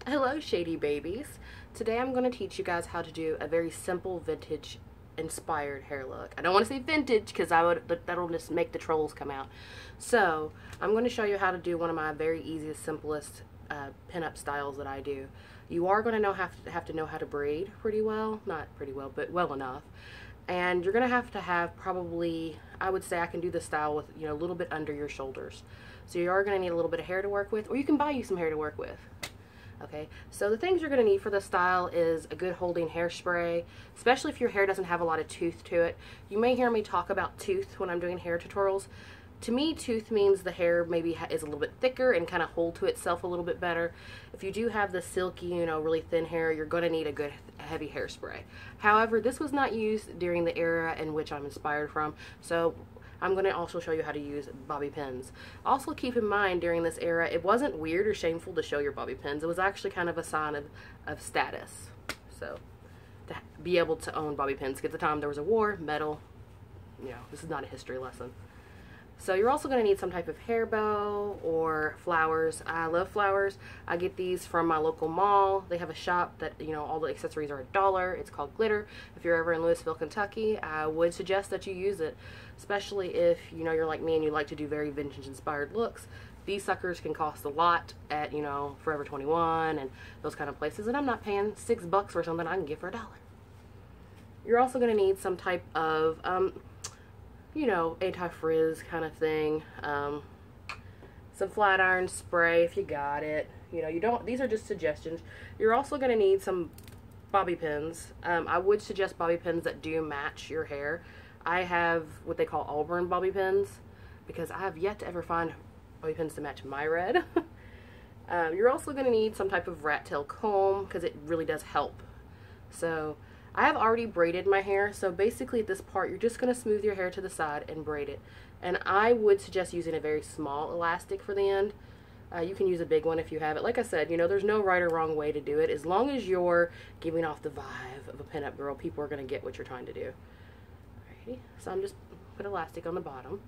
Hello shady babies. Today I'm going to teach you guys how to do a very simple vintage inspired hair look. I don't want to say vintage because that'll just make the trolls come out. So I'm going to show you how to do one of my very easiest, simplest pinup styles that I do. You are going to have to know how to braid pretty well, not pretty well, but well enough. And you're going to have probably, I would say I can do this style with, a little bit under your shoulders. So you are going to need a little bit of hair to work with, or you can buy you some hair to work with. Okay, so the things you're going to need for this style is a good holding hairspray, especially if your hair doesn't have a lot of tooth to it. You may hear me talk about tooth when I'm doing hair tutorials. To me, tooth means the hair maybe is a little bit thicker and kind of hold to itself a little bit better. If you do have the silky, really thin hair, you're going to need a good heavy hairspray. However, this was not used during the era in which I'm inspired from, so I'm going to also show you how to use bobby pins. Also keep in mind, during this era, it wasn't weird or shameful to show your bobby pins. It was actually kind of a sign of status. So, to be able to own bobby pins. At the time there was a war, metal, this is not a history lesson. So you're also going to need some type of hair bow or flowers. I love flowers. I get these from my local mall. They have a shop that, all the accessories are $1. It's called Glitter. If you're ever in Louisville, Kentucky, I would suggest that you use it, especially if, you're like me and you like to do very vintage inspired looks. These suckers can cost a lot at, Forever 21 and those kind of places, and I'm not paying $6 for something I can get for $1. You're also going to need some type of, anti-frizz kind of thing. Some flat iron spray if you got it. These are just suggestions. You're also going to need some bobby pins. I would suggest bobby pins that do match your hair. I have what they call Auburn bobby pins because I have yet to ever find bobby pins to match my red. You're also going to need some type of rat tail comb because it really does help. So I have already braided my hair, so basically at this part you're just going to smooth your hair to the side and braid it. And I would suggest using a very small elastic for the end. You can use a big one if you have it. Like I said, there's no right or wrong way to do it. As long as you're giving off the vibe of a pinup girl, people are going to get what you're trying to do. Alrighty, so I'm just put elastic on the bottom.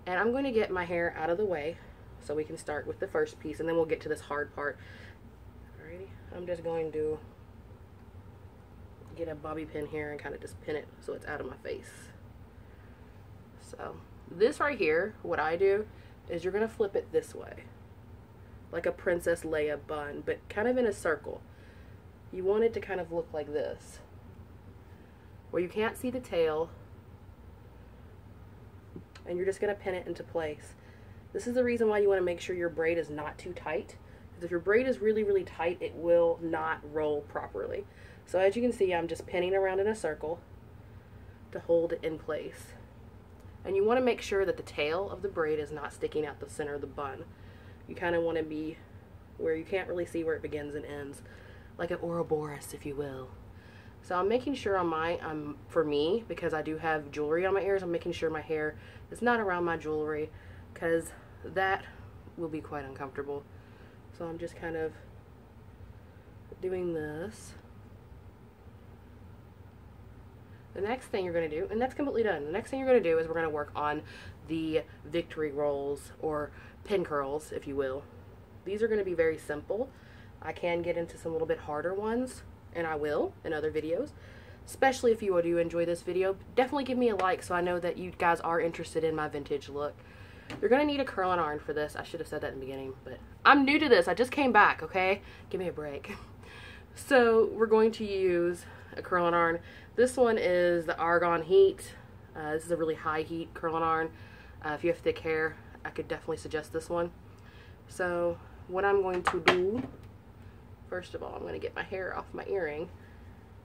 And I'm going to get my hair out of the way so we can start with the first piece, and then we'll get to this hard part. Alrighty, I'm just going to get a bobby pin here and kind of just pin it so it's out of my face. So this right here, what I do is you're going to flip it this way, like a Princess Leia bun, but kind of in a circle. You want it to kind of look like this, where you can't see the tail, and you're just going to pin it into place. This is the reason why you want to make sure your braid is not too tight, because if your braid is really, really tight, it will not roll properly. So as you can see, I'm just pinning around in a circle to hold it in place. And you want to make sure that the tail of the braid is not sticking out the center of the bun. You kind of want to be where you can't really see where it begins and ends, like an Ouroboros, if you will. So I'm making sure on for me, because I do have jewelry on my ears, I'm making sure my hair is not around my jewelry, because that will be quite uncomfortable. So I'm just kind of doing this. The next thing you're going to do, and that's completely done, the next thing you're going to do is we're going to work on the victory rolls, or pin curls, if you will. These are going to be very simple. I can get into some little bit harder ones, and I will in other videos. Especially if you do enjoy this video, definitely give me a like so I know that you guys are interested in my vintage look. You're going to need a curling iron for this. I should have said that in the beginning, but I'm new to this. I just came back, okay? Give me a break. So we're going to use a curling iron. This one is the Argon Heat. This is a really high heat curling iron. If you have thick hair, I could definitely suggest this one. So what I'm going to do, first of all, I'm going to get my hair off my earring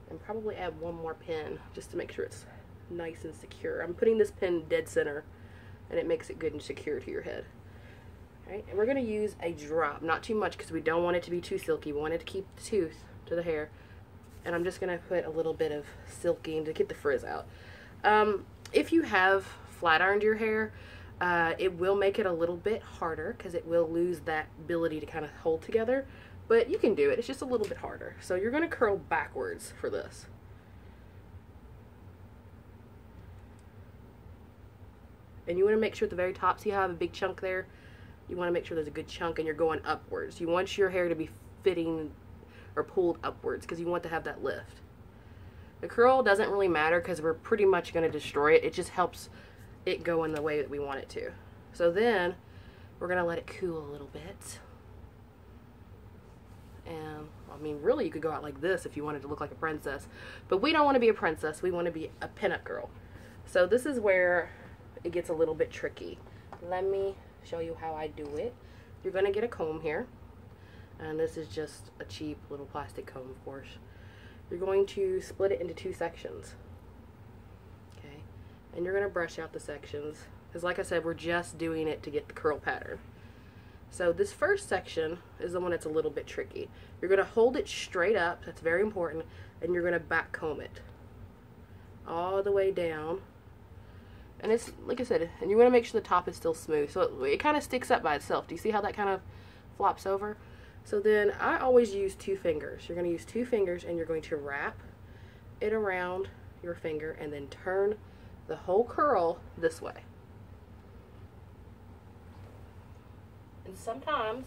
and probably add one more pin just to make sure it's nice and secure. I'm putting this pin dead center, and it makes it good and secure to your head. Alright, and we're going to use a drop, not too much because we don't want it to be too silky. We want it to keep the tooth to the hair. And I'm just going to put a little bit of silking to get the frizz out. If you have flat ironed your hair, it will make it a little bit harder because it will lose that ability to kind of hold together. But you can do it. It's just a little bit harder. So you're going to curl backwards for this. And you want to make sure at the very top, see how I have a big chunk there? You want to make sure there's a good chunk and you're going upwards. You want your hair to be fitting or pulled upwards because you want to have that lift. The curl doesn't really matter because we're pretty much going to destroy it. It just helps it go in the way that we want it to. So then we're going to let it cool a little bit. And I mean, really, you could go out like this if you wanted to look like a princess. But we don't want to be a princess. We want to be a pinup girl. So this is where it gets a little bit tricky. Let me show you how I do it. You're going to get a comb here. And this is just a cheap little plastic comb, of course. You're going to split it into 2 sections. Okay. And you're going to brush out the sections. Because like I said, we're just doing it to get the curl pattern. So this first section is the one that's a little bit tricky. You're going to hold it straight up. That's very important. And you're going to back comb it all the way down. And it's, like I said, and you want to make sure the top is still smooth. So it kind of sticks up by itself. Do you see how that kind of flops over? So then I always use 2 fingers. You're going to use 2 fingers and you're going to wrap it around your finger and then turn the whole curl this way. And sometimes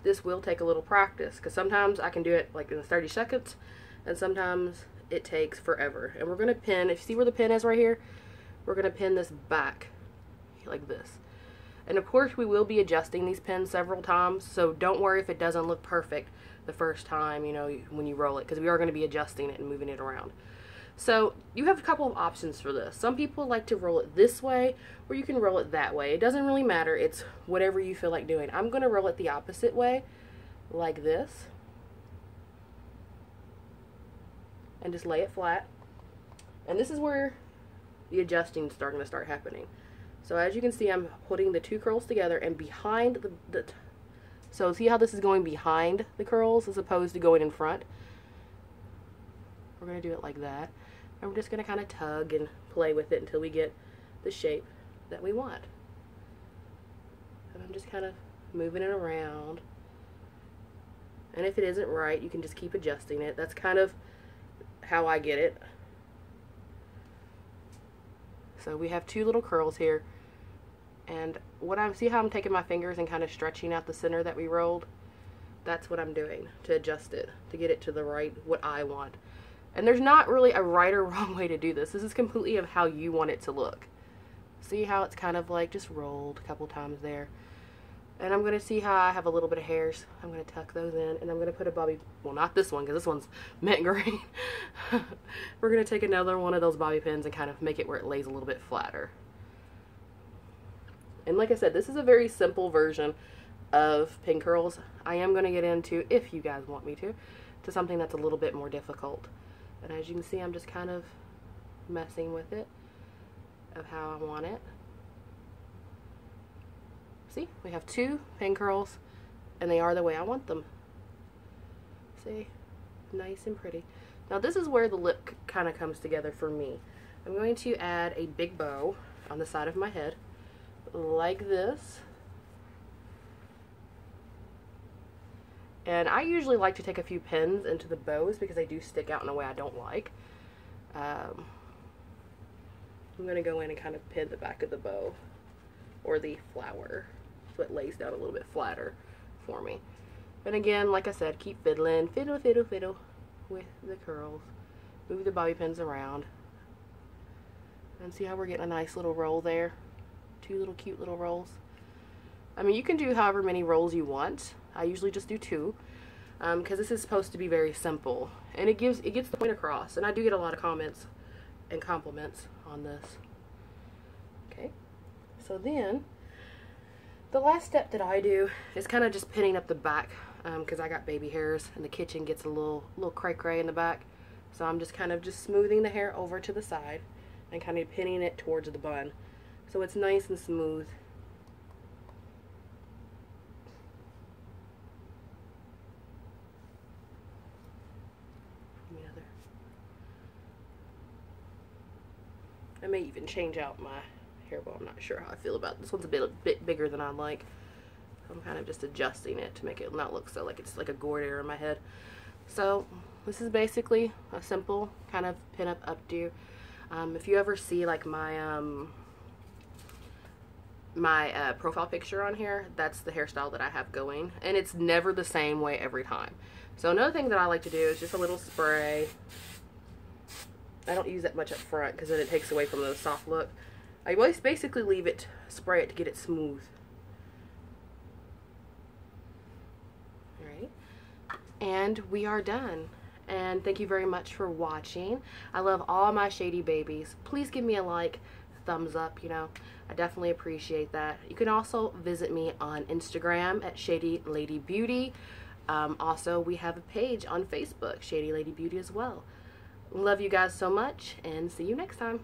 this will take a little practice because sometimes I can do it like in 30 seconds and sometimes it takes forever. And we're going to pin, if you see where the pin is right here, we're going to pin this back like this. And of course we will be adjusting these pins several times, so don't worry if it doesn't look perfect the first time, you know, when you roll it, because we are going to be adjusting it and moving it around. So you have a couple of options for this. Some people like to roll it this way, or you can roll it that way. It doesn't really matter. It's whatever you feel like doing. I'm going to roll it the opposite way, like this, and just lay it flat. And this is where the adjusting is starting to start happening. So as you can see, I'm putting the 2 curls together and behind so see how this is going behind the curls as opposed to going in front? We're going to do it like that. And we're just going to kind of tug and play with it until we get the shape that we want. And I'm just kind of moving it around. And if it isn't right, you can just keep adjusting it. That's kind of how I get it. So we have 2 little curls here. And see how I'm taking my fingers and kind of stretching out the center that we rolled? That's what I'm doing to adjust it, to get it to the right, what I want. And there's not really a right or wrong way to do this. This is completely of how you want it to look. See how it's kind of like just rolled a couple times there. And I'm going to see how I have a little bit of hairs. I'm going to tuck those in and I'm going to put a bobby, well, not this one because this one's mint green. We're going to take another one of those bobby pins and kind of make it where it lays a little bit flatter. And like I said, this is a very simple version of pin curls. I am going to get into, if you guys want me to something that's a little bit more difficult. And as you can see, I'm just kind of messing with it of how I want it. See, we have 2 pin curls and they are the way I want them. See, nice and pretty. Now this is where the lip kind of comes together for me. I'm going to add a big bow on the side of my head like this. And I usually like to take a few pins into the bows because they do stick out in a way I don't like. I'm going to go in and kind of pin the back of the bow or the flower so it lays down a little bit flatter for me. And again, like I said, keep fiddling, fiddle, fiddle, fiddle with the curls. Move the bobby pins around. And see how we're getting a nice little roll there? 2 little cute little rolls. I mean, you can do however many rolls you want. I usually just do 2 because this is supposed to be very simple and it gets the point across. And I do get a lot of comments and compliments on this. Okay, so then the last step that I do is kind of just pinning up the back because I got baby hairs and the kitchen gets a little cray-cray in the back. So I'm just kind of just smoothing the hair over to the side and kind of pinning it towards the bun. So it's nice and smooth. I may even change out my hair bow. I'm not sure how I feel about this. One's a bit bigger than I like. I'm kind of just adjusting it to make it not look so like it's like a gourd hair in my head. So this is basically a simple kind of pin up updo. If you ever see like my my profile picture on here, that's the hairstyle that I have going, and it's never the same way every time. So another thing that I like to do is just a little spray. I don't use that much up front because then it takes away from the soft look. I always basically leave it, spray it to get it smooth. Alright, and we are done. And thank you very much for watching. I love all my shady babies. Please give me a like, thumbs up, you know. I definitely appreciate that. You can also visit me on Instagram at Shady Lady Beauty. Also, we have a page on Facebook, Shady Lady Beauty as well. Love you guys so much, and see you next time.